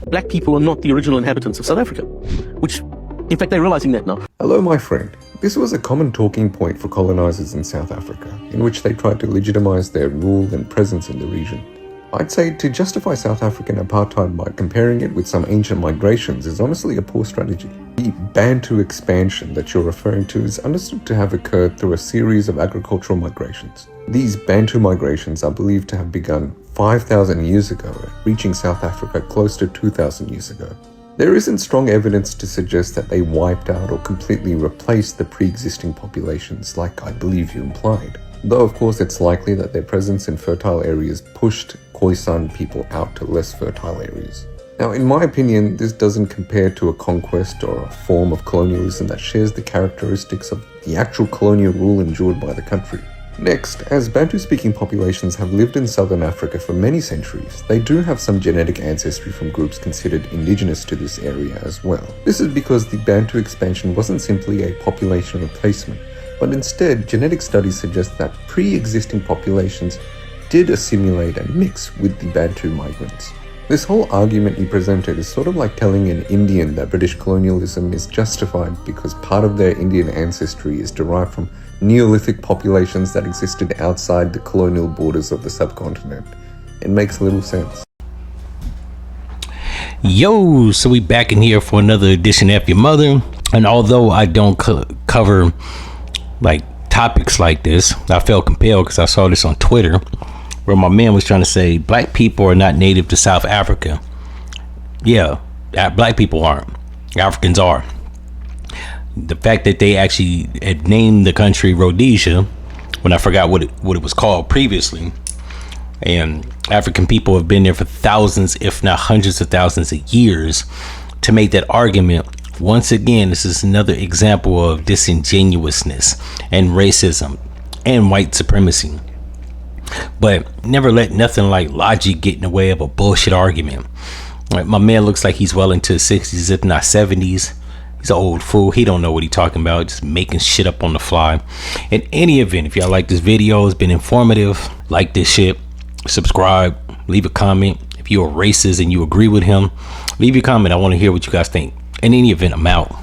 Black people are not the original inhabitants of South Africa, which, in fact, they're realizing that now. Hello, my friend. This was a common talking point for colonizers in South Africa, in which they tried to legitimize their rule and presence in the region. I'd say to justify South African apartheid by comparing it with some ancient migrations is honestly a poor strategy. The Bantu expansion that you're referring to is understood to have occurred through a series of agricultural migrations. These Bantu migrations are believed to have begun 5,000 years ago, reaching South Africa close to 2,000 years ago. There isn't strong evidence to suggest that they wiped out or completely replaced the pre-existing populations like I believe you implied. Though of course it's likely that their presence in fertile areas pushed Khoisan people out to less fertile areas. Now in my opinion, this doesn't compare to a conquest or a form of colonialism that shares the characteristics of the actual colonial rule endured by the country. Next, as Bantu-speaking populations have lived in southern Africa for many centuries, they do have some genetic ancestry from groups considered indigenous to this area as well. This is because the Bantu expansion wasn't simply a population replacement, but instead genetic studies suggest that pre-existing populations did assimilate and mix with the Bantu migrants. This whole argument you presented is sort of like telling an Indian that British colonialism is justified because part of their Indian ancestry is derived from Neolithic populations that existed outside the colonial borders of the subcontinent. It makes little sense. Yo, so we back in here for another edition of F-ya-Motha. And although I don't cover like topics like this, I felt compelled because I saw this on Twitter where my man was trying to say black people are not native to South Africa. Yeah, black people aren't. Africans are. The fact that they actually had named the country Rhodesia, when I forgot what it was called previously, and African people have been there for thousands, if not hundreds of thousands of years, to make that argument. Once again, this is another example of disingenuousness and racism and white supremacy. But never let nothing like logic get in the way of a bullshit argument. Like, my man looks like he's well into his 60s, if not 70s. He's an old fool. He don't know what he's talking about, just making shit up on the fly. In any event, if y'all like this video, it's been informative, like this shit, subscribe, leave a comment. If you're a racist and you agree with him, leave your comment. I want to hear what you guys think. In any event, I'm out.